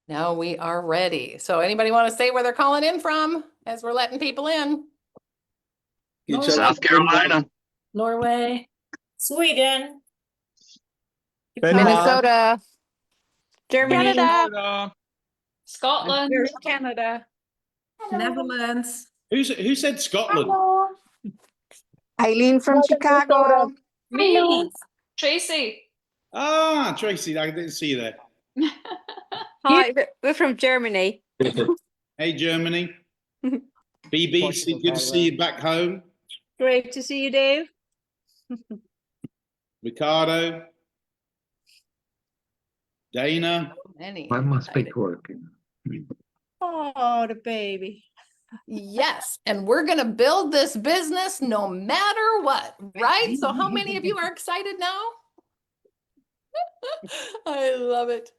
Now we are ready. So anybody want to say where they're calling in from as we're letting people in? South Carolina. Norway. Sweden. Minnesota, Germany. Canada, Scotland. Canada, Netherlands. Who said Scotland? Eileen from Chicago. Me. Tracy. Ah, Tracy, I didn't see you there. Hi, we're from Germany. Hey, Germany. BBC, good to see you back home. Great to see you, Dave. Ricardo. Dana. Many. Why must be excited. working? Oh, the baby. Yes, and we're going to build this business no matter what, right? So how many of you are excited now? I love it.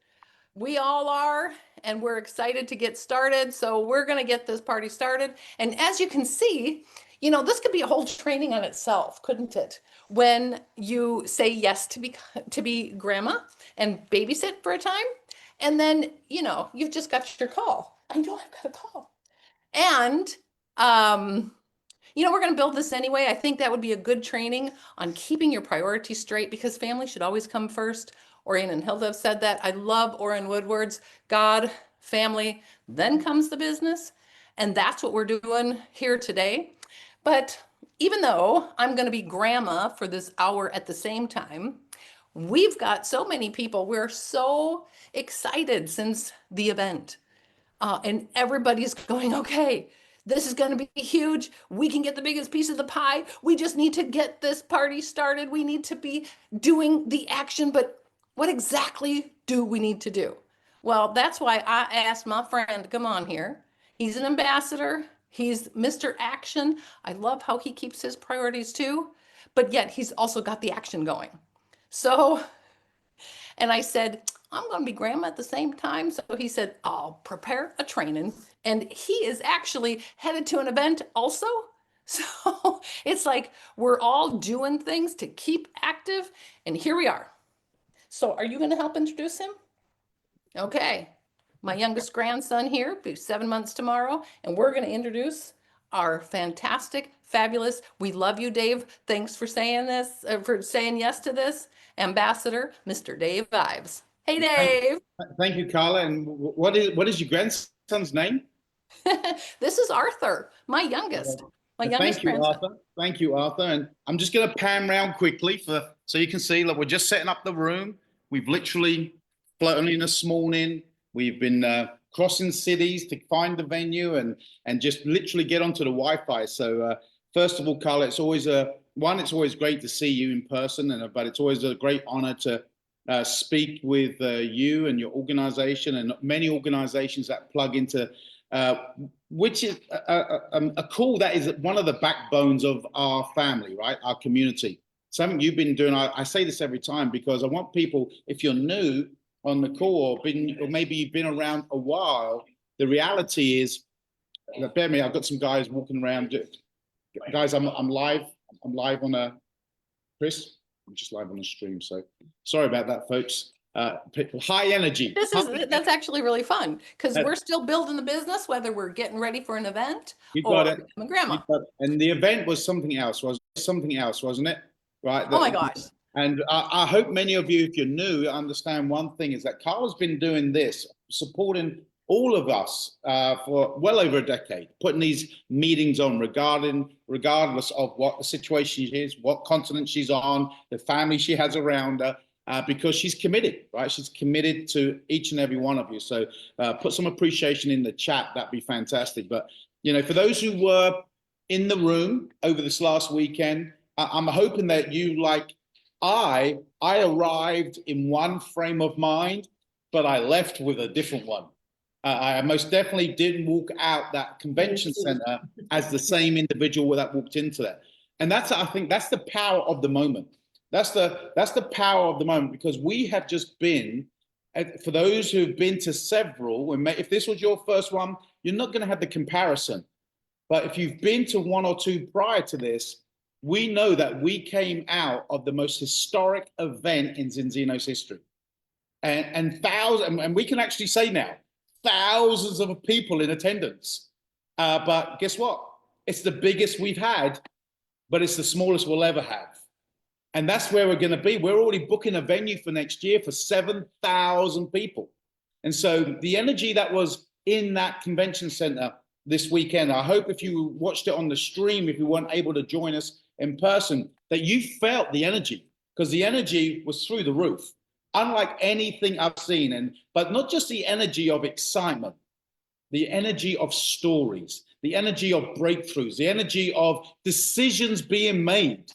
We all are, and we're excited to get started. So we're going to get this party started. And as you can see, you know, this could be a whole training on itself, couldn't it? When you say yes to be grandma and babysit for a time, and then, you know, you've just got your call. I know I've got a call. And, you know, we're going to build this anyway. I think that would be a good training on keeping your priorities straight because family should always come first. Orion and Hilda have said that. I love Orion Woodward's God, family, then comes the business. And that's what we're doing here today. But even though I'm going to be grandma for this hour at the same time, we've got so many people. We're so excited since the event. And everybody's going, okay, this is going to be huge. We can get the biggest piece of the pie. We just need to get this party started. We need to be doing the action, but what exactly do we need to do? Well, that's why I asked my friend to come on here. He's an ambassador. He's Mr. Action. I love how he keeps his priorities too, but yet he's also got the action going. So, and I said, I'm going to be grandma at the same time. So he said, I'll prepare a training. And he is actually headed to an event also. So it's like we're all doing things to keep active. And here we are. So are you going to help introduce him? Okay. My youngest grandson here, be 7 months tomorrow. And we're going to introduce our fantastic, fabulous, we love you, Dave. Thanks for saying this, for saying yes to this, Ambassador, Mr. Dave Ives. Hey, Dave. Thank you, Carla. And what is your grandson's name? This is Arthur, my youngest. Thank you, grandson. Arthur. Thank you, Arthur. And I'm just going to pan around quickly so you can see. Look, we're just setting up the room. We've literally flown in this morning. We've been crossing cities to find the venue and just literally get onto the Wi-Fi. So first of all, Carla, it's always it's always great to see you in person, but it's always a great honor to speak with you and your organization and many organizations that plug into, which is a call that is one of the backbones of our family, right? Our community. Something you've been doing. I say this every time because I want people, if you're new on the call or maybe you've been around a while, the reality is, bear me, I've got some guys walking around. Guys, I'm live. I'm live on Chris. I'm just live on the stream, so sorry about that, folks. High energy. That's actually really fun because we're still building the business, whether we're getting ready for an event or becoming grandma. And the event was something else, wasn't it? Right. Oh my gosh. And I hope many of you, if you're new, understand one thing is that Carla's been doing this, supporting all of us for well over a decade, putting these meetings on regardless of what the situation is, what continent she's on, the family she has around her, because she's committed, right? She's committed to each and every one of you. So put some appreciation in the chat. That'd be fantastic. But, you know, for those who were in the room over this last weekend, I'm hoping that you, like I arrived in one frame of mind, but I left with a different one. I most definitely didn't walk out that convention center as the same individual that walked into that. And I think that's the power of the moment. That's the power of the moment, because we have just been, for those who've been to several, if this was your first one, you're not going to have the comparison. But if you've been to one or two prior to this, we know that we came out of the most historic event in Zinzino's history. And we can actually say now, thousands of people in attendance. But guess what? It's the biggest we've had, but it's the smallest we'll ever have. And that's where we're going to be. We're already booking a venue for next year for 7,000 people. And so the energy that was in that convention center this weekend, I hope if you watched it on the stream, if you weren't able to join us in person, that you felt the energy, because the energy was through the roof, unlike anything I've seen. But not just the energy of excitement, the energy of stories, the energy of breakthroughs, the energy of decisions being made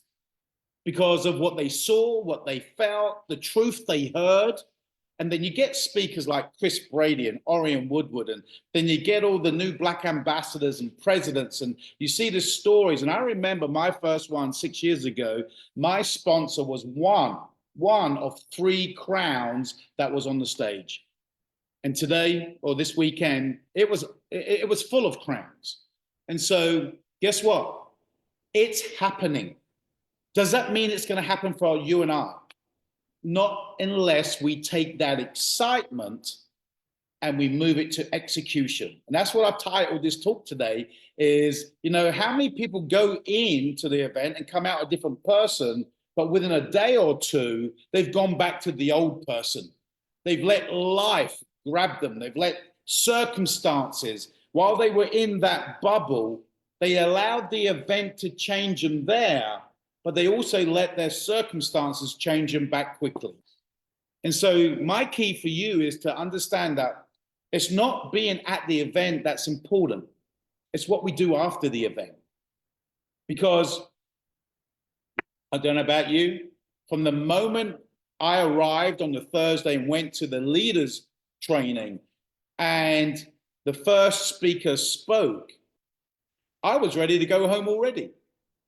because of what they saw, what they felt, the truth they heard. And then you get speakers like Chris Brady and Orion Woodward, and then you get all the new Black ambassadors and presidents, and you see the stories. And I remember my first one 6 years ago, my sponsor was one of 3 crowns that was on the stage. And today, or this weekend, it was full of crowns. And so guess what? It's happening. Does that mean it's going to happen for you and I? Not unless we take that excitement and we move it to execution. And that's what I've titled this talk today is, you know, how many people go into the event and come out a different person, but within a day or two, they've gone back to the old person. They've let life grab them. They've let circumstances, while they were in that bubble, they allowed the event to change them there, but they also let their circumstances change them back quickly. And so my key for you is to understand that it's not being at the event that's important. It's what we do after the event. Because I don't know about you, from the moment I arrived on the Thursday and went to the leaders training and the first speaker spoke, I was ready to go home already.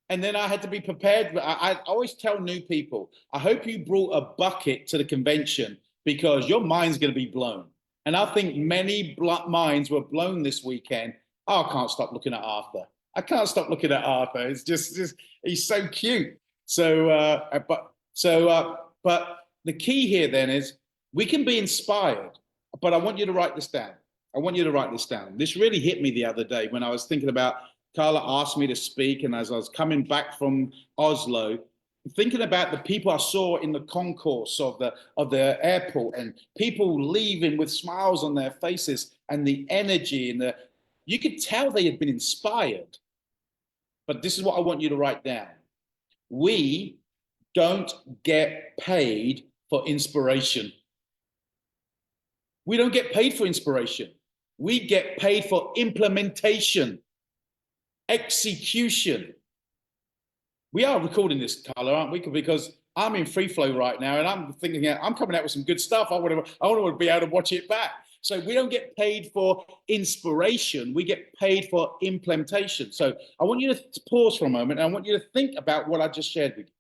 And then I had to be prepared. I always tell new people, I hope you brought a bucket to the convention because your mind's going to be blown. And I think many minds were blown this weekend. Oh, I can't stop looking at Arthur. I can't stop looking at Arthur. It's just he's so cute. But the key here then is we can be inspired, but I want you to write this down. I want you to write this down. This really hit me the other day when I was thinking about Carla asked me to speak, and as I was coming back from Oslo, thinking about the people I saw in the concourse of the airport, and people leaving with smiles on their faces, and the energy and you could tell they had been inspired. But this is what I want you to write down. We don't get paid for inspiration. We don't get paid for inspiration. We get paid for implementation. Execution. We are recording this, Carla, aren't we? Because I'm in free flow right now, and I'm thinking, I'm coming out with some good stuff. I want to be able to watch it back. So we don't get paid for inspiration. We get paid for implementation. So I want you to pause for a moment, and I want you to think about what I just shared with you.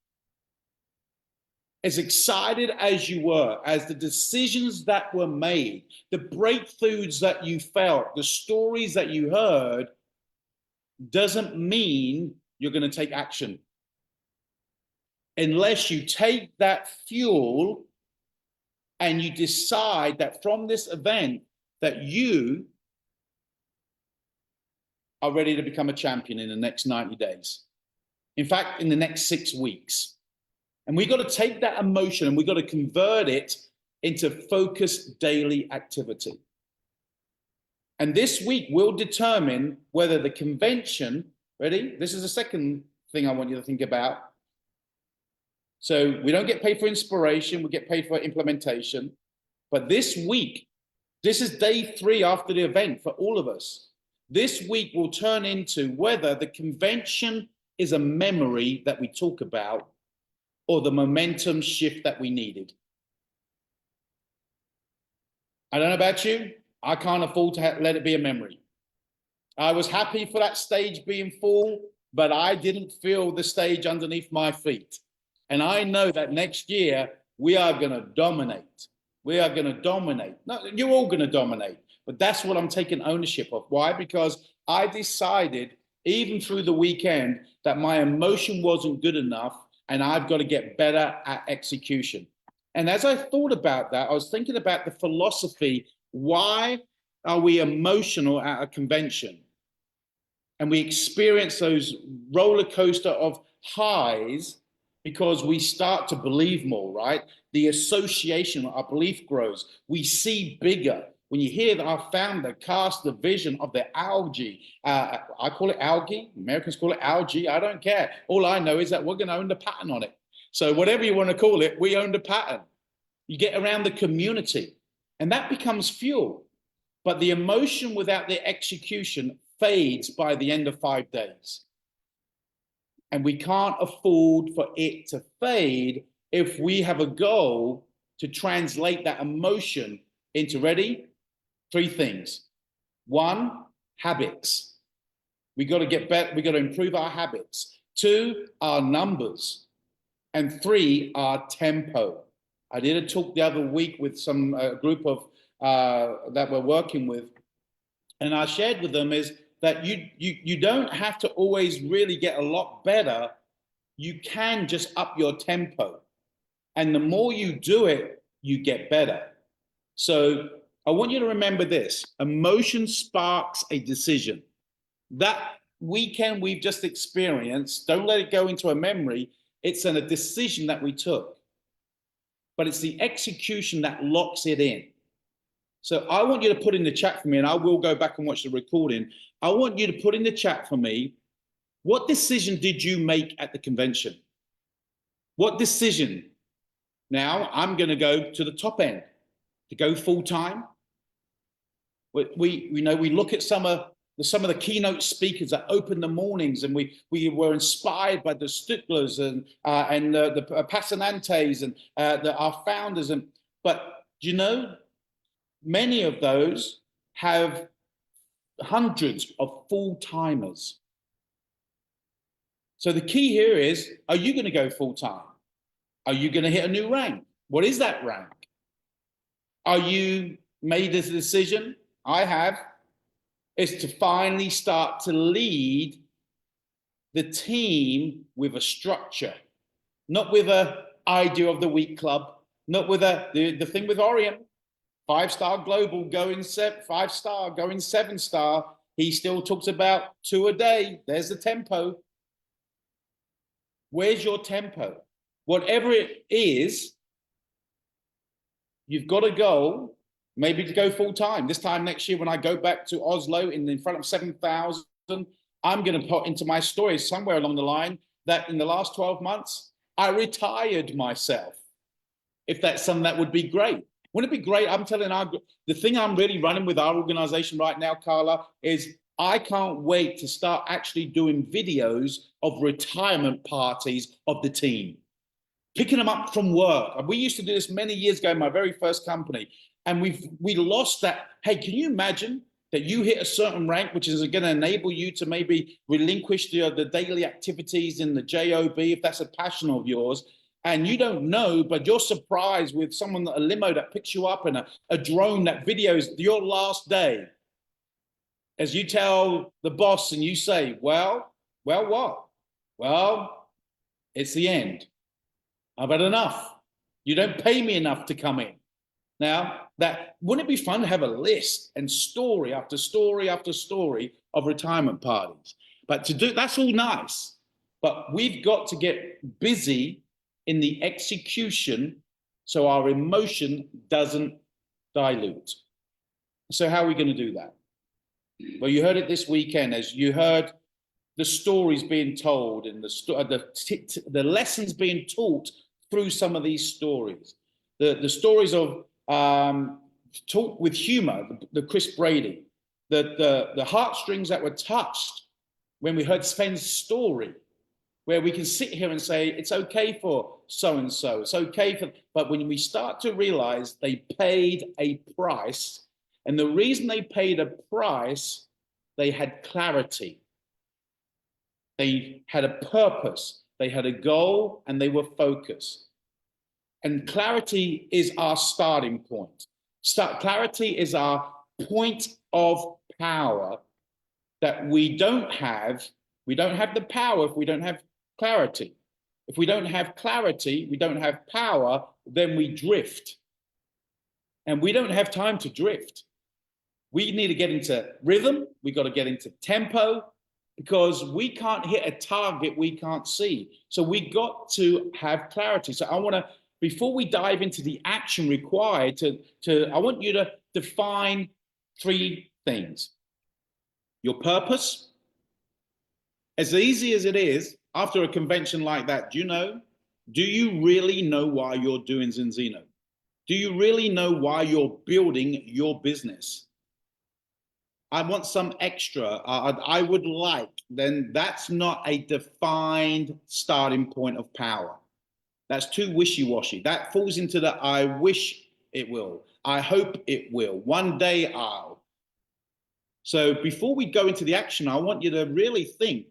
As excited as you were, as the decisions that were made, the breakthroughs that you felt, the stories that you heard, doesn't mean you're going to take action. Unless you take that fuel and you decide that from this event that you are ready to become a champion in the next 90 days. In fact, in the next 6 weeks. And we got to take that emotion and we got to convert it into focused daily activity. And this week will determine whether the convention, ready? This is the second thing I want you to think about. So we don't get paid for inspiration, we get paid for implementation. But this week, this is day 3 after the event for all of us. This week will turn into whether the convention is a memory that we talk about or the momentum shift that we needed. I don't know about you. I can't afford to let it be a memory. I was happy for that stage being full, but I didn't feel the stage underneath my feet. And I know that next year we are going to dominate. We are going to dominate. No, you're all going to dominate, but that's what I'm taking ownership of. Why? Because I decided even through the weekend that my emotion wasn't good enough and I've got to get better at execution. And as I thought about that, I was thinking about the philosophy. Why are we emotional at a convention? And we experience those roller coaster of highs because we start to believe more, right? The association, our belief grows. We see bigger. When you hear that our founder cast the vision of the algae, I call it algae, Americans call it algae, I don't care. All I know is that we're gonna own the patent on it. So whatever you wanna call it, we own the patent. You get around the community and that becomes fuel. But the emotion without the execution fades by the end of 5 days. And we can't afford for it to fade if we have a goal to translate that emotion into, ready? 3 things. 1, habits. We got to get better. We got to improve our habits. 2, our numbers. And 3, our tempo. I did a talk the other week with some group of that we're working with, and I shared with them is that you don't have to always really get a lot better. You can just up your tempo, and the more you do it, you get better. So I want you to remember this: emotion sparks a decision. That weekend we've just experienced, don't let it go into a memory. It's a decision that we took, but it's the execution that locks it in. So I want you to put in the chat for me, and I will go back and watch the recording. I want you to put in the chat for me, what decision did you make at the convention? What decision? Now I'm going to go to the top end, to go full time. We know we look at some of the keynote speakers that opened the mornings, and we were inspired by the Sticklers and the Passanantes and our founders. But you know, many of those have hundreds of full-timers. So the key here is, are you going to go full-time? Are you going to hit a new rank? What is that rank? Are you made this decision? I have. Is to finally start to lead the team with a structure, not with a idea of the week club, not with the thing with Orion. 5-star global going 5-star going 7-star. He still talks about 2 a day. There's the tempo. Where's your tempo? Whatever it is, you've got a goal, maybe to go full time. This time next year, when I go back to Oslo in front of 7,000, I'm going to put into my story somewhere along the line that in the last 12 months, I retired myself. If that's something that would be great. Wouldn't it be great? I'm telling you, the thing I'm really running with our organization right now, Carla, is I can't wait to start actually doing videos of retirement parties of the team, picking them up from work. We used to do this many years ago in my very first company, and we lost that. Hey, can you imagine that you hit a certain rank, which is going to enable you to maybe relinquish the daily activities in the job, if that's a passion of yours, and you don't know, but you're surprised with someone, a limo that picks you up, and a drone that videos your last day. As you tell the boss and you say, well, what? Well, it's the end. I've had enough. You don't pay me enough to come in. Now, wouldn't it be fun to have a list and story after story after story of retirement parties? But to do, that's all nice. But we've got to get busy in the execution so our emotion doesn't dilute. So how are we going to do that? Well, you heard it this weekend, as you heard the stories being told and the lessons being taught through some of these stories. The stories of talk with humor, the Chris Brady, the heartstrings that were touched when we heard Sven's story, where we can sit here and say, it's okay for so-and-so, it's okay for, but when we start to realize they paid a price, and the reason they paid a price, they had clarity. They had a purpose, they had a goal, and they were focused. And clarity is our starting point. Clarity is our point of power that we don't have. We don't have the power if we don't have clarity. If we don't have clarity, we don't have power, then we drift. And we don't have time to drift. We need to get into rhythm. We got to get into tempo because we can't hit a target we can't see. So we got to have clarity. So I want to, before we dive into the action required I want you to define 3 things. Your purpose. As easy as it is, after a convention like that, do you really know why you're doing Zinzino? Do you really know why you're building your business? I want some extra, I would like, then that's not a defined starting point of power. That's too wishy-washy. That falls into the I wish it will. I hope it will. One day I'll. So before we go into the action, I want you to really think.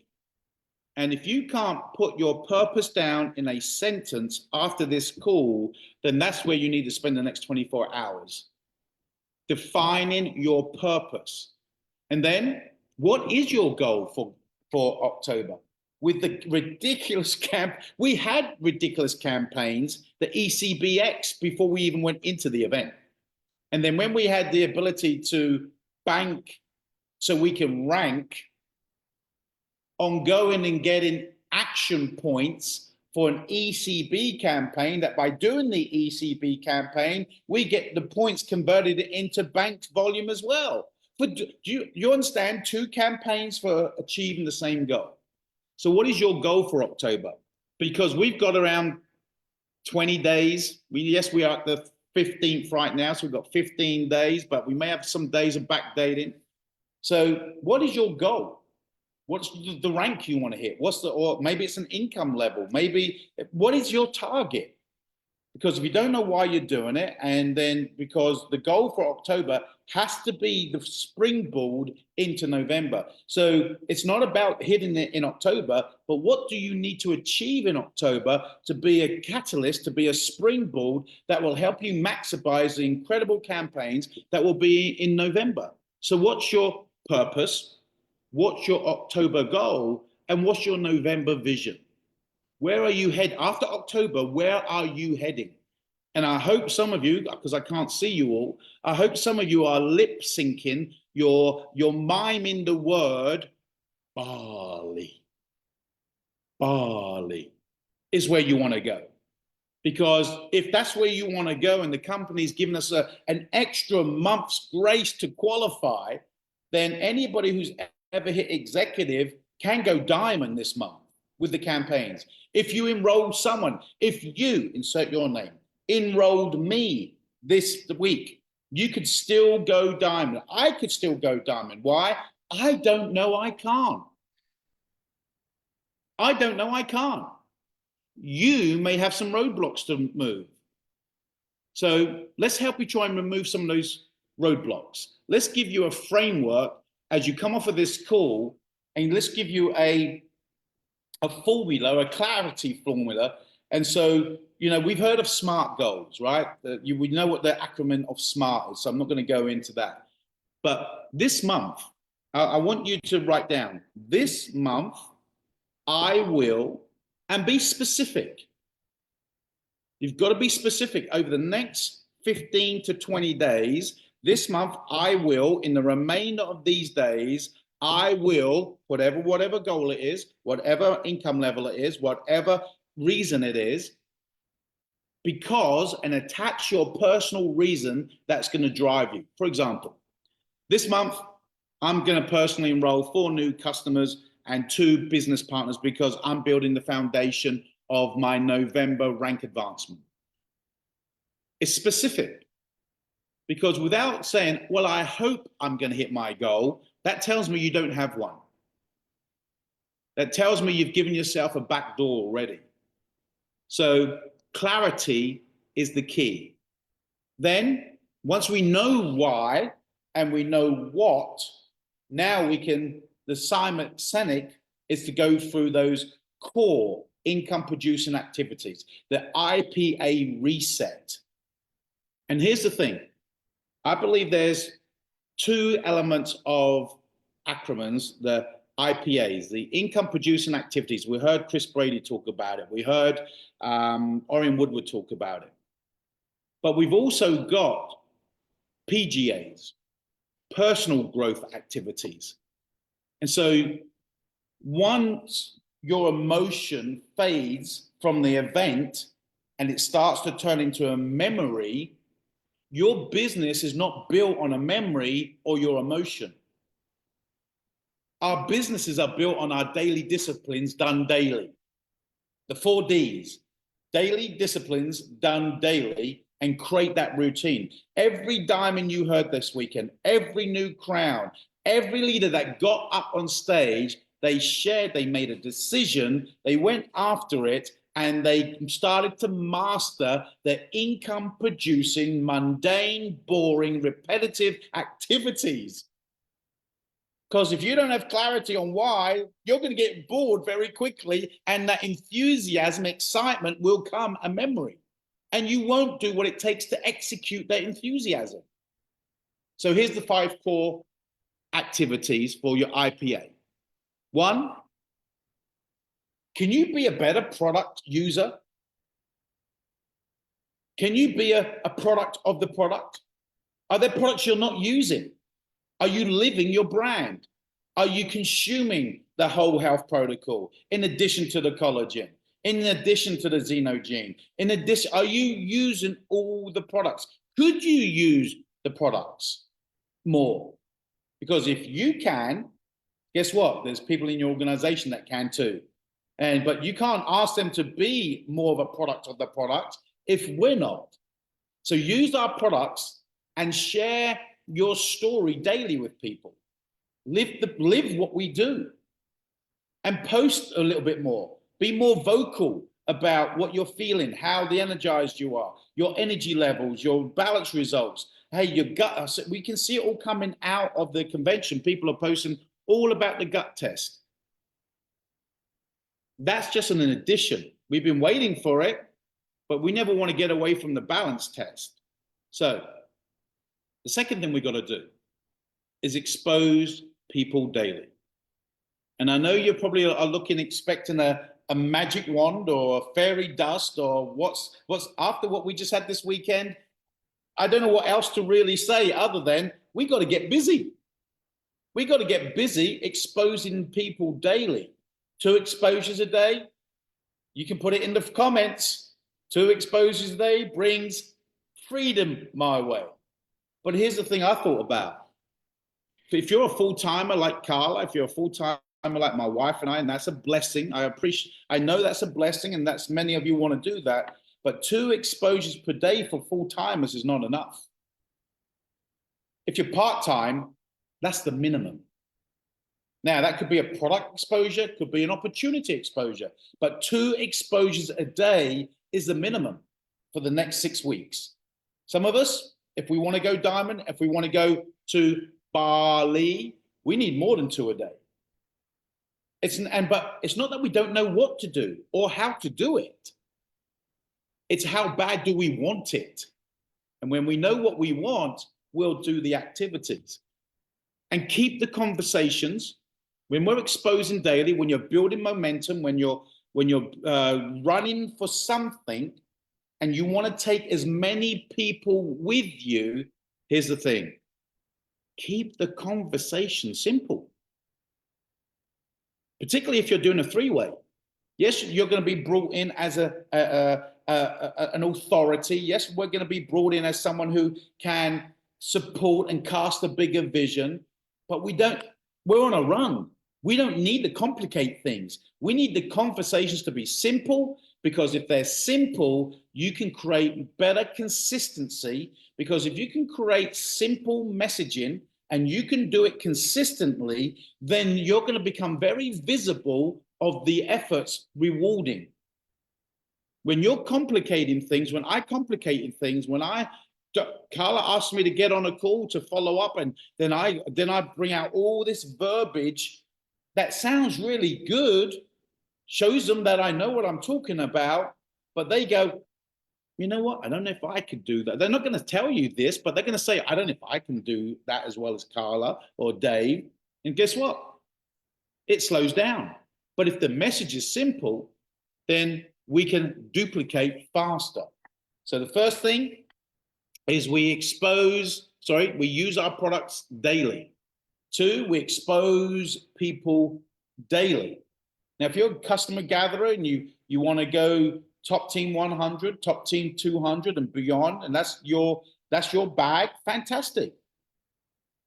And if you can't put your purpose down in a sentence after this call, then that's where you need to spend the next 24 hours. Defining your purpose. And then what is your goal for October? With the ridiculous we had ridiculous campaigns, the ECBX, before we even went into the event. And then when we had the ability to bank so we can rank on going and getting action points for an ECB campaign, that by doing the ECB campaign, we get the points converted into banked volume as well. But do you understand? 2 campaigns for achieving the same goal. So what is your goal for October? Because we've got around 20 days. Yes, we are at the 15th right now, so we've got 15 days, but we may have some days of backdating. So what is your goal? What's the rank you want to hit? Or maybe it's an income level. Maybe, what is your target? Because if you don't know why you're doing it, and then because the goal for October has to be the springboard into November. So it's not about hitting it in October, but what do you need to achieve in October to be a catalyst, to be a springboard that will help you maximize the incredible campaigns that will be in November? So what's your purpose? What's your October goal? And what's your November vision? Where are you heading? After October, where are you heading? And I hope some of you, because I can't see you all, I hope some of you are lip syncing, you're miming the word Bali. Bali is where you want to go. Because if that's where you want to go and the company's given us an extra month's grace to qualify, then anybody who's ever hit executive can go diamond this month with the campaigns. If you enroll someone, if you, insert your name, enrolled me this week, you could still go diamond. I could still go diamond. Why? I don't know I can't. I don't know I can't. You may have some roadblocks to move. So let's help you try and remove some of those roadblocks. Let's give you a framework as you come off of this call, and let's give you a formula, a clarity formula. And so, we've heard of SMART goals, right? We know what the acronym of SMART is, so I'm not going to go into that. But this month, I want you to write down, this month, I will, and be specific. You've got to be specific over the next 15 to 20 days. This month, I will, in the remainder of these days, I will, whatever goal it is, whatever income level it is, whatever reason it is, because, and attach your personal reason that's going to drive you. For example, this month, I'm going to personally enroll 4 new customers and 2 business partners because I'm building the foundation of my November rank advancement. It's specific, because without saying, well, I hope I'm going to hit my goal, that tells me you don't have one. That tells me you've given yourself a back door already. So clarity is the key. Then, once we know why and we know what, now we can, the Simon Sinek is to go through those core income producing activities, the IPA reset. And here's the thing. I believe there's 2 elements of acronyms, the IPAs, the income producing activities. We heard Chris Brady talk about it. We heard Orion Woodward talk about it. But we've also got PGAs. personal growth activities. And so once your emotion fades from the event and it starts to turn into a memory, your business is not built on a memory or your emotion. Our businesses are built on our daily disciplines done daily. The 4 Ds, daily disciplines done daily, and create that routine. Every diamond you heard this weekend, every new crown, every leader that got up on stage, they shared, they made a decision, they went after it, and they started to master the income producing, mundane, boring, repetitive activities. Because if you don't have clarity on why, you're going to get bored very quickly, and that enthusiasm, excitement will come a memory. And you won't do what it takes to execute that enthusiasm. So here's the 5 core activities for your IPA. 1, can you be a better product user? Can you be a product of the product? Are there products you're not using? Are you living your brand? Are you consuming the whole health protocol in addition to the collagen, in addition to the xenogene? In addition, are you using all the products? Could you use the products more? Because if you can, guess what? There's people in your organization that can too. But you can't ask them to be more of a product of the product if we're not. So use our products and share your story daily with people. Live what we do, and post a little bit more. Be more vocal about what you're feeling, how energized you are, your energy levels, your balance results. Hey, your gut, we can see it all coming out of the convention. People are posting all about the gut test. That's just an addition. We've been waiting for it, but we never want to get away from the balance test. So the second thing we got to do is expose people daily. And I know you probably are looking, expecting a magic wand or a fairy dust or what's after what we just had this weekend. I don't know what else to really say other than we got to get busy. We got to get busy exposing people daily. 2 exposures a day. You can put it in the comments. 2 exposures a day brings freedom my way. But here's the thing I thought about. If you're a full-timer like Carla, if you're a full-timer like my wife and I, and that's a blessing. I know that's a blessing, and that's many of you want to do that. But 2 exposures per day for full-timers is not enough. If you're part-time, that's the minimum. Now, that could be a product exposure, could be an opportunity exposure, but 2 exposures a day is the minimum for the next 6 weeks. Some of us, if we want to go diamond, if we want to go to Bali, we need more than 2 a day. But it's not that we don't know what to do or how to do it. It's how bad do we want it? And when we know what we want, we'll do the activities. And keep the conversations. When we're exposing daily, when you're building momentum, when you're running for something, and you want to take as many people with you, here's the thing. Keep the conversation simple. Particularly if you're doing a 3-way. Yes, you're going to be brought in as an authority. Yes, we're going to be brought in as someone who can support and cast a bigger vision, but we're on a run. We don't need to complicate things. We need the conversations to be simple, because if they're simple, you can create better consistency. Because if you can create simple messaging and you can do it consistently, then you're going to become very visible of the efforts rewarding. When you're complicating things, when I complicated things, Carla asked me to get on a call to follow up, and then I bring out all this verbiage that sounds really good, shows them that I know what I'm talking about, but they go, you know what? I don't know if I could do that. They're not going to tell you this, but they're going to say, I don't know if I can do that as well as Carla or Dave. And guess what? It slows down. But if the message is simple, then we can duplicate faster. So the first thing is we expose we use our products daily. 2, we expose people daily. Now, if you're a customer gatherer and you want to go top team 100, top team 200 and beyond, and that's your bag, fantastic.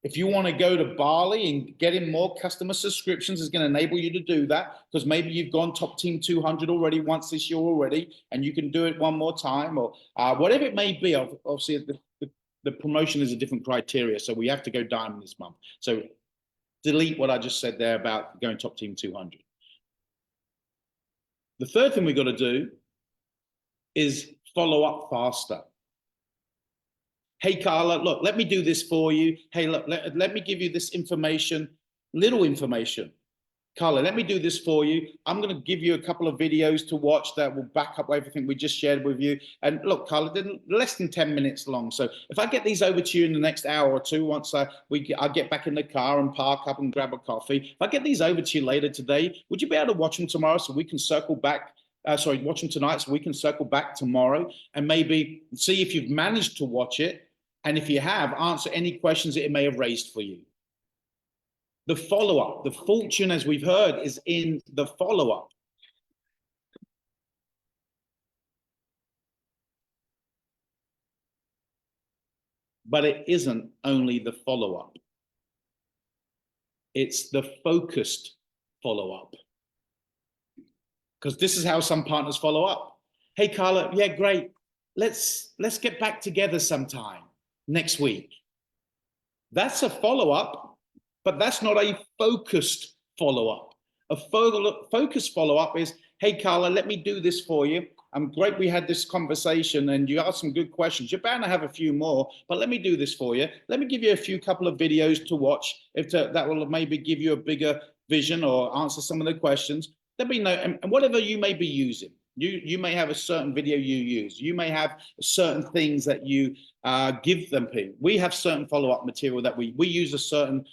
If you want to go to Bali and get in more customer subscriptions, is going to enable you to do that, because maybe you've gone top team 200 already once this year already, and you can do it one more time, or whatever it may be. Obviously, the promotion is a different criteria, so we have to go diamond this month. So delete what I just said there about going top team 200. The third thing we've got to do is follow up faster. Hey, Carla, look, let me do this for you. Hey, look, let me give you this information, little information. Carla, let me do this for you. I'm going to give you a couple of videos to watch that will back up everything we just shared with you. And look, Carla, they're less than 10 minutes long. So if I get these over to you in the next hour or two, once I get back in the car and park up and grab a coffee, if I get these over to you later today, would you be able to watch them tomorrow so we can circle back? Watch them tonight so we can circle back tomorrow and maybe see if you've managed to watch it. And if you have, answer any questions that it may have raised for you. The follow-up, the fortune, as we've heard, is in the follow-up. But it isn't only the follow-up. It's the focused follow-up. Because this is how some partners follow up. Hey, Carla, yeah, great. Let's get back together sometime next week. That's a follow-up, but that's not a focused follow-up. A focused follow-up is, hey, Carla, let me do this for you. I'm great we had this conversation and you asked some good questions. You're bound to have a few more, but let me do this for you. Let me give you a couple of videos to watch if that will maybe give you a bigger vision or answer some of the questions. Let me know, and whatever you may be using. You may have a certain video you use. You may have certain things that you give them. We have certain follow-up material that we use a certain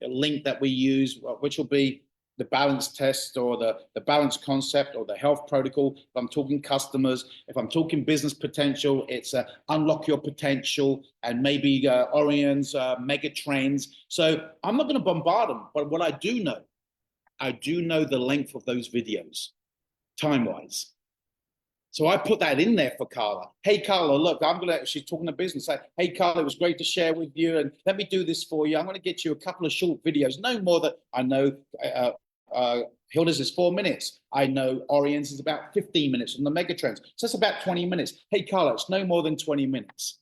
link that we use, which will be the balance test or the balance concept or the health protocol. If I'm talking customers, if I'm talking business potential, it's unlock your potential and maybe Orion's mega trends. So I'm not going to bombard them, but what I do know the length of those videos, time-wise. So I put that in there for Carla. Hey, Carla, look, she's talking to business. Say, hey, Carla, it was great to share with you. And let me do this for you. I'm going to get you a couple of short videos. No more than I know Hilda's is 4 minutes. I know Orion's is about 15 minutes on the megatrends. So that's about 20 minutes. Hey, Carla, it's no more than 20 minutes.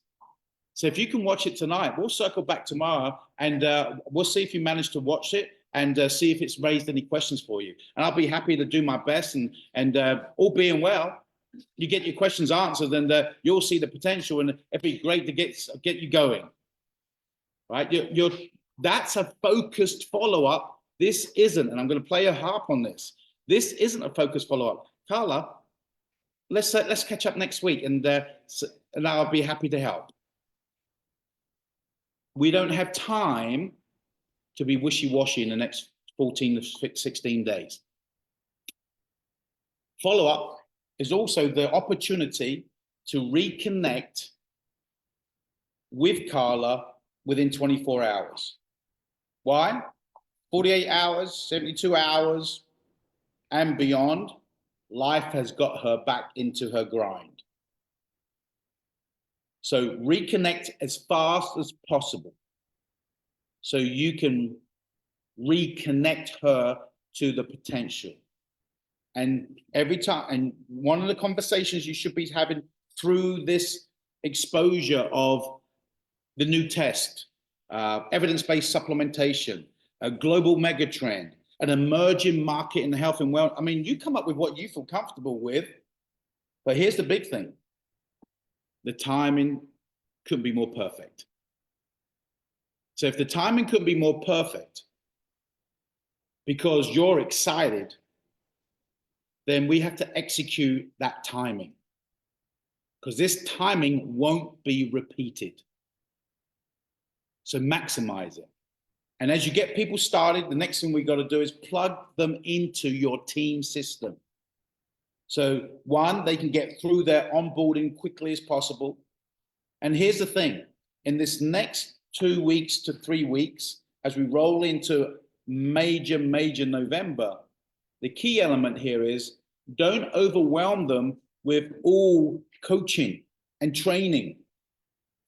So if you can watch it tonight, we'll circle back tomorrow and we'll see if you manage to watch it and see if it's raised any questions for you. And I'll be happy to do my best and all being well, you get your questions answered and you'll see the potential and it'd be great to get you going, right? That's a focused follow-up. This isn't, and I'm going to play a harp on this. This isn't a focused follow-up. Carla, let's catch up next week and I'll be happy to help. We don't have time to be wishy-washy in the next 14 to 16 days. Follow-up is also the opportunity to reconnect with Carla within 24 hours. Why? 48 hours, 72 hours, and beyond, life has got her back into her grind. So reconnect as fast as possible so you can reconnect her to the potential. And every time, and one of the conversations you should be having through this exposure of the new test, evidence-based supplementation, a global megatrend, an emerging market in health and wellness. I mean, you come up with what you feel comfortable with, but here's the big thing. The timing couldn't be more perfect. So if the timing couldn't be more perfect because you're excited, then we have to execute that timing because this timing won't be repeated. So maximize it. And as you get people started, the next thing we got to do is plug them into your team system. So one, they can get through their onboarding quickly as possible. And here's the thing, in this next 2 weeks to 3 weeks, as we roll into major November, the key element here is don't overwhelm them with all coaching and training.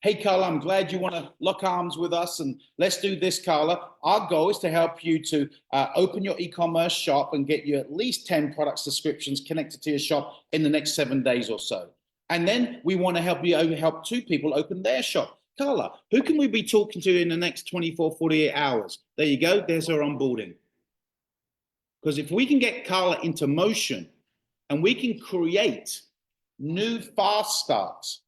Hey, Carla, I'm glad you want to lock arms with us and let's do this, Carla. Our goal is to help you to open your e-commerce shop and get you at least 10 product subscriptions connected to your shop in the next 7 days or so. And then we want to help you help 2 people open their shop. Carla, who can we be talking to in the next 24, 48 hours? There you go. There's our onboarding. Because if we can get Carla into motion and we can create new fast starts,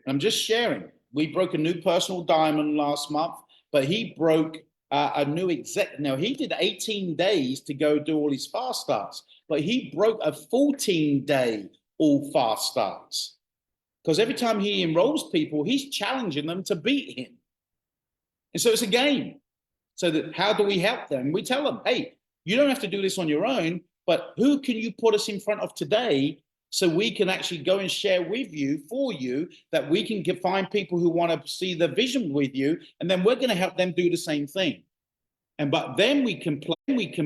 I'm just sharing. We broke a new personal diamond last month, but he broke a new exec. Now, he did 18 days to go do all his fast starts, but he broke a 14-day all fast starts. Because every time he enrolls people, he's challenging them to beat him. And so it's a game. So that how do we help them? We tell them, hey, you don't have to do this on your own, but who can you put us in front of today so we can actually go and share with you, for you, that we can find people who want to see the vision with you, and then we're going to help them do the same thing. But then we can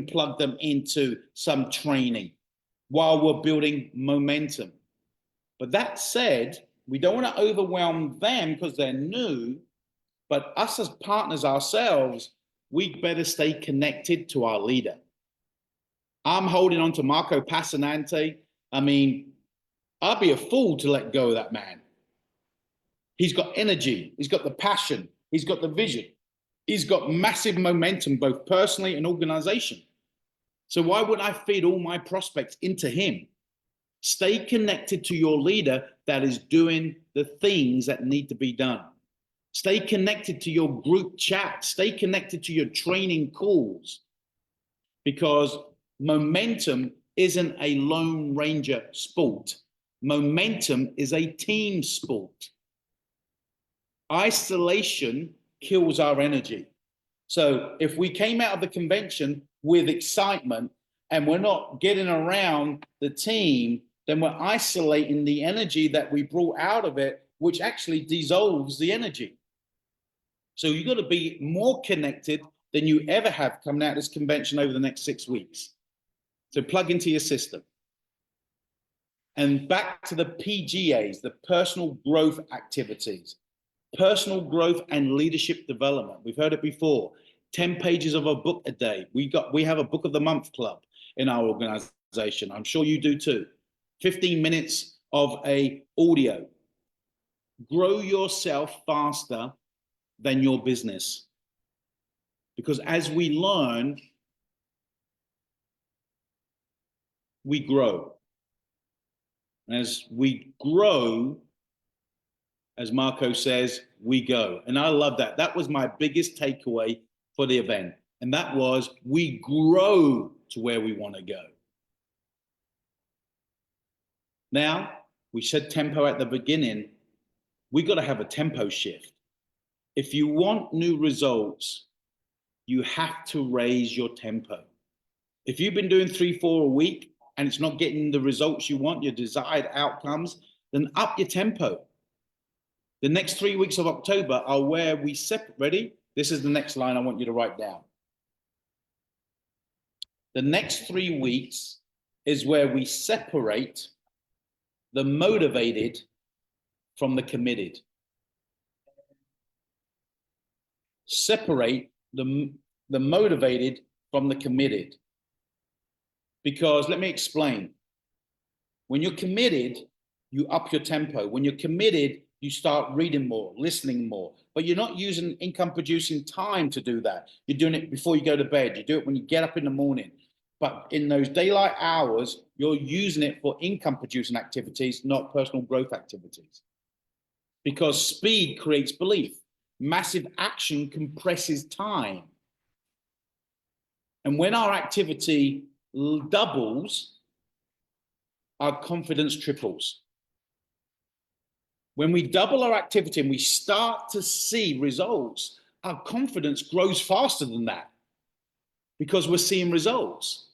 plug them into some training while we're building momentum. But that said, we don't want to overwhelm them because they're new, but us as partners ourselves, we better stay connected to our leader. I'm holding on to Marco Passanante. I mean, I'd be a fool to let go of that man. He's got energy. He's got the passion. He's got the vision. He's got massive momentum, both personally and organization. So why would I feed all my prospects into him? Stay connected to your leader that is doing the things that need to be done. Stay connected to your group chat. Stay connected to your training calls, because momentum isn't a Lone Ranger sport. Momentum is a team sport. Isolation kills our energy. So if we came out of the convention with excitement and we're not getting around the team, then we're isolating the energy that we brought out of it, which actually dissolves the energy. So you've got to be more connected than you ever have coming out of this convention over the next 6 weeks. So plug into your system. And back to the PGAs, the personal growth activities, personal growth and leadership development. We've heard it before. 10 pages of a book a day. We have a book of the month club in our organization. I'm sure you do too. 15 minutes of a audio. Grow yourself faster than your business. Because as we learn, we grow. As we grow, as Marco says, we go. And I love that. That was my biggest takeaway for the event. And that was, we grow to where we want to go. Now, we said tempo at the beginning. We got to have a tempo shift. If you want new results, you have to raise your tempo. If you've been doing 3-4 a week and it's not getting the results you want, your desired outcomes, then up your tempo. The next 3 weeks of October are where we separate. Ready? This is the next line I want you to write down. The next 3 weeks is where we separate the motivated from the committed. Separate the motivated from the committed. Because let me explain. When you're committed, you up your tempo. When you're committed, you start reading more, listening more, but you're not using income producing time to do that. You're doing it before you go to bed. You do it when you get up in the morning. But in those daylight hours, you're using it for income producing activities, not personal growth activities. Because speed creates belief. Massive action compresses time. And when our activity doubles, our confidence triples. When we double our activity and we start to see results, our confidence grows faster than that because we're seeing results.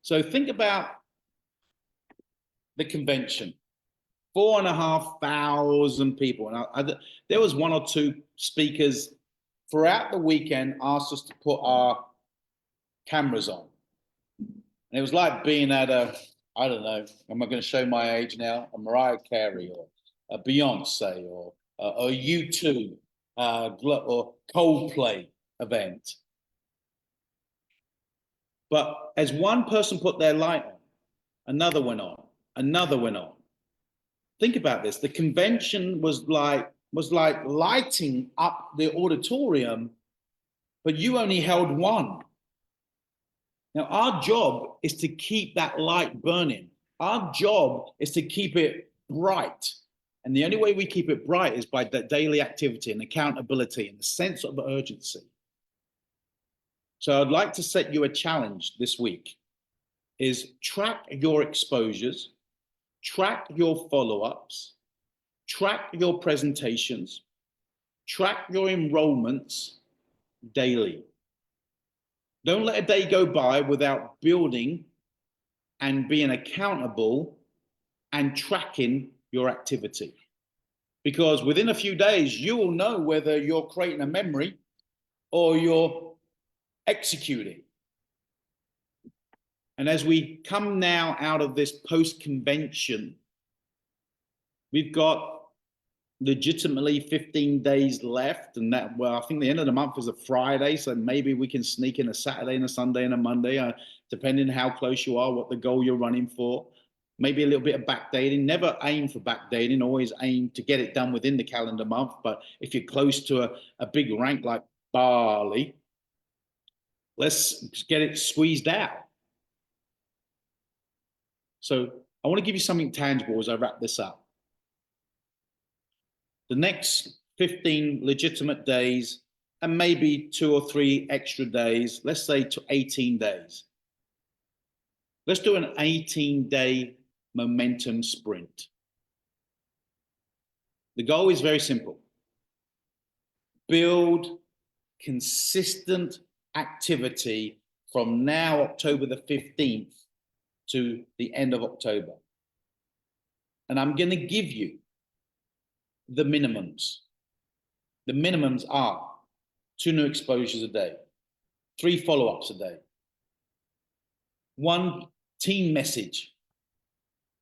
So think about the convention. 4,500 people. And there was one or two speakers throughout the weekend asked us to put our cameras on. And it was like being at I don't know, am I going to show my age now? A Mariah Carey or a Beyonce or a U2 or Coldplay event. But as one person put their light on, another went on, another went on. Think about this. The convention was like lighting up the auditorium, but you only held one. Now, our job is to keep that light burning. Our job is to keep it bright. And the only way we keep it bright is by the daily activity and accountability and the sense of urgency. So I'd like to set you a challenge this week, is track your exposures, track your follow-ups, track your presentations, track your enrollments daily. Don't let a day go by without building and being accountable and tracking your activity. Because within a few days, you will know whether you're creating a memory or you're executing. And as we come now out of this post-convention, we've got legitimately 15 days left, and that, well, I think the end of the month is a Friday, so maybe we can sneak in a Saturday and a Sunday and a Monday, depending how close you are, what the goal you're running for. Maybe a little bit of backdating. Never aim for backdating, always aim to get it done within the calendar month. But if you're close to a big rank like Bali, let's get it squeezed out. So I want to give you something tangible as I wrap this up. The next 15 legitimate days, and maybe 2 or 3 extra days, let's say to 18 days. Let's do an 18-day momentum sprint. The goal is very simple. Build consistent activity from now, October the 15th, to the end of October. And I'm going to give you the minimums. The minimums are 2 new exposures a day, 3 follow-ups a day, 1 team message,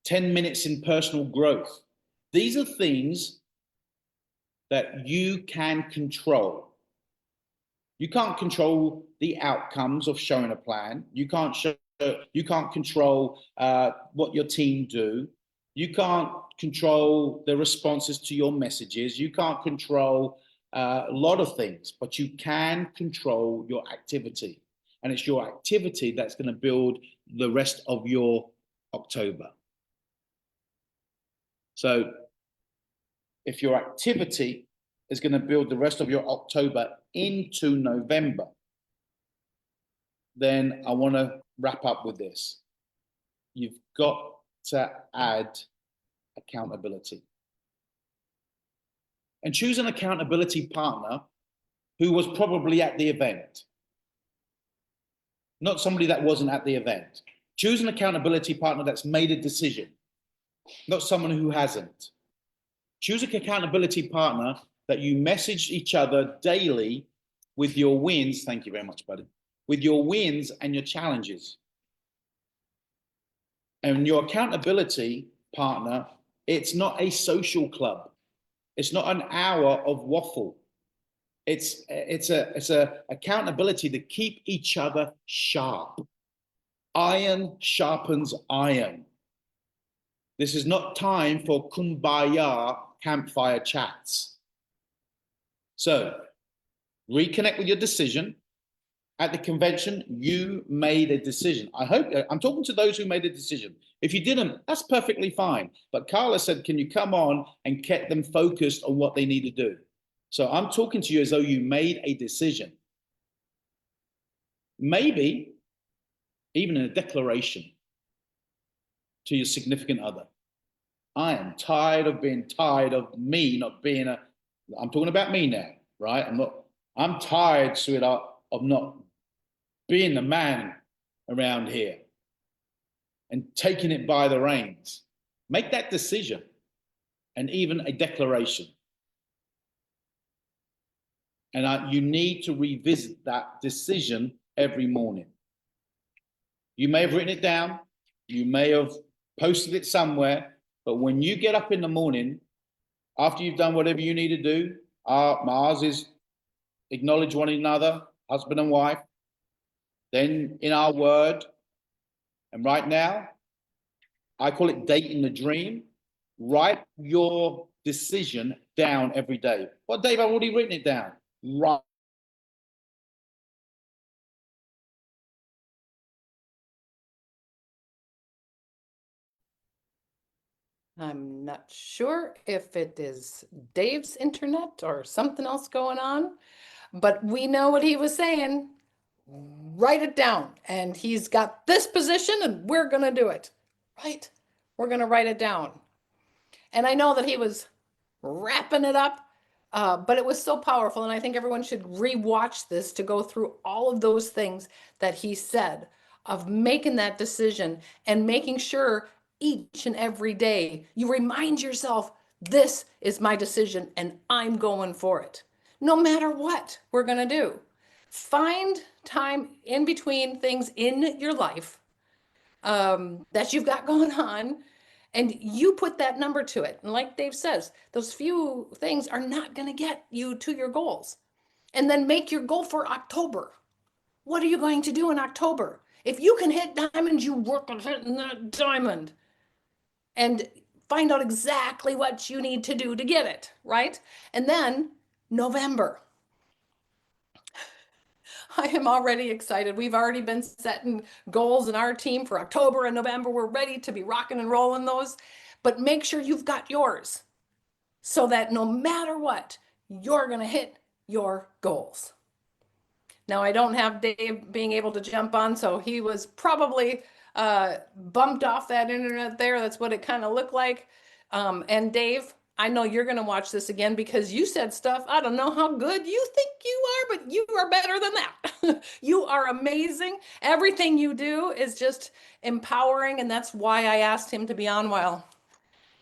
10 minutes in personal growth. These are things that you can control. You can't control the outcomes of showing a plan. You can't control what your team do. You can't control the responses to your messages. You can't control a lot of things, but you can control your activity. And it's your activity that's going to build the rest of your October. So if your activity is going to build the rest of your October into November, then I want to wrap up with this. You've got to add accountability. And choose an accountability partner who was probably at the event. Not somebody that wasn't at the event. Choose an accountability partner that's made a decision, not someone who hasn't. Choose an accountability partner that you message each other daily with your wins. Thank you very much, buddy. With your wins and your challenges. And your accountability partner, it's not a social club. It's not an hour of waffle. It's a accountability to keep each other sharp. Iron sharpens iron. This is not time for kumbaya campfire chats. So reconnect with your decision. At the convention, you made a decision. I hope, I'm talking to those who made a decision. If you didn't, that's perfectly fine. But Carla said, can you come on and get them focused on what they need to do? So I'm talking to you as though you made a decision. Maybe even a declaration to your significant other. I am tired of being tired of me not being I'm talking about me now, right? I'm tired, sweetheart, of not being the man around here and taking it by the reins. Make that decision. and even a declaration. And you need to revisit that decision every morning. You may have written it down, you may have posted it somewhere, but when you get up in the morning, after you've done whatever you need to do, ours is acknowledge one another, husband and wife, then in our word, and right now, I call it dating the dream. Write your decision down every day. Well, Dave, I've already written it down. Right. I'm not sure if it is Dave's internet or something else going on, but we know what he was saying. Write it down. And he's got this position and we're going to do it. Right? We're going to write it down. And I know that he was wrapping it up, but it was so powerful. And I think everyone should rewatch this to go through all of those things that he said of making that decision and making sure each and every day you remind yourself, this is my decision and I'm going for it. No matter what we're going to do. Find time in between things in your life that you've got going on, and you put that number to it. And like Dave says, those few things are not going to get you to your goals. And then make your goal for October. What are you going to do in October? If you can hit diamonds, you work on hitting that diamond. And find out exactly what you need to do to get it, right? And then November. I am already excited. We've already been setting goals in our team for October and November. We're ready to be rocking and rolling those. But make sure you've got yours so that no matter what, you're going to hit your goals. Now, I don't have Dave being able to jump on, so he was probably bumped off that internet there. That's what it kind of looked like. And Dave, I know you're going to watch this again because you said stuff. I don't know how good you think you are, but you are better than that. You are amazing. Everything you do is just empowering. And that's why I asked him to be on while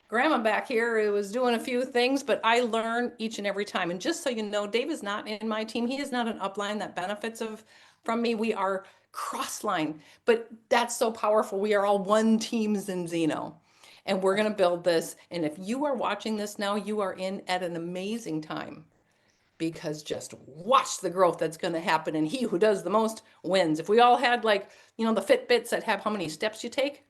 Grandma back here was doing a few things, but I learn each and every time. And just so you know, Dave is not in my team. He is not an upline that benefits from me. We are cross-line, but that's so powerful. We are all one team Zinzino. And we're going to build this. And if you are watching this now, you are in at an amazing time, because just watch the growth that's going to happen. And he who does the most wins. If we all had, like, the Fitbits that have how many steps you take.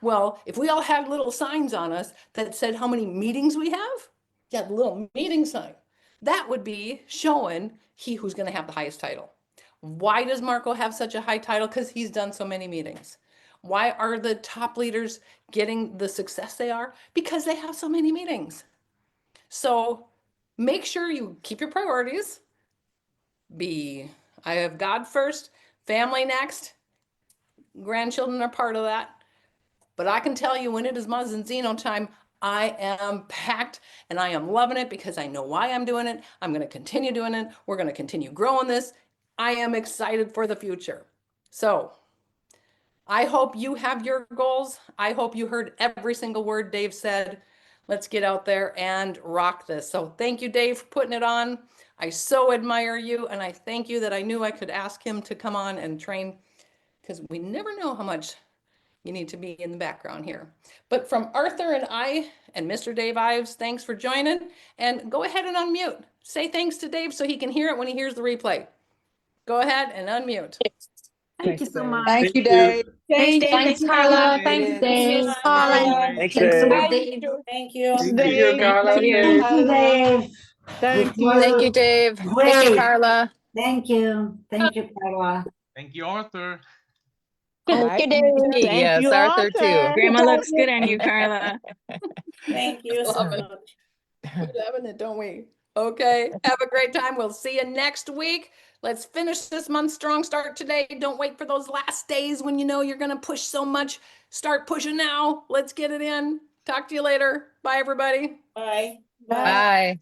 Well, if we all had little signs on us that said how many meetings we have, yeah, the little meeting sign, that would be showing he who's going to have the highest title. Why does Marco have such a high title? Because he's done so many meetings. Why are the top leaders getting the success they are? Because they have so many meetings. So make sure you keep your priorities. I have God first, family next, grandchildren are part of that. But I can tell you, when it is my Zinzino time, I am packed and I am loving it because I know why I'm doing it. I'm going to continue doing it. We're going to continue growing this. I am excited for the future. So I hope you have your goals. I hope you heard every single word Dave said. Let's get out there and rock this. So thank you, Dave, for putting it on. I so admire you, and I thank you that I knew I could ask him to come on and train, because we never know how much you need to be in the background here. But from Arthur and I and Mr. Dave Ives, thanks for joining. And go ahead and unmute. Say thanks to Dave so he can hear it when he hears the replay. Go ahead and unmute. Thank you so much. Thank you, Dave. Thanks, Dave. Thanks, Carla. Thanks, Dave. Bye. Thanks, Thanks so Dave. much, Bye. Dave. Thank you. Thank you, Carla. Thank you. Dave. Dave. Thank you. Thank you, Dave. Thank you, Great. Carla. Thank you. Thank you, Carla. Thank you, Arthur. Thank you, Dave. Thank Yes, you, Arthur too. Grandma looks good on you, Carla. Thank you so Love it. much. We're having it, don't we? Okay, have a great time. We'll see you next week. Let's finish this month strong. Start today. Don't wait for those last days when you know you're going to push so much. Start pushing now. Let's get it in. Talk to you later. Bye, everybody. Bye. Bye.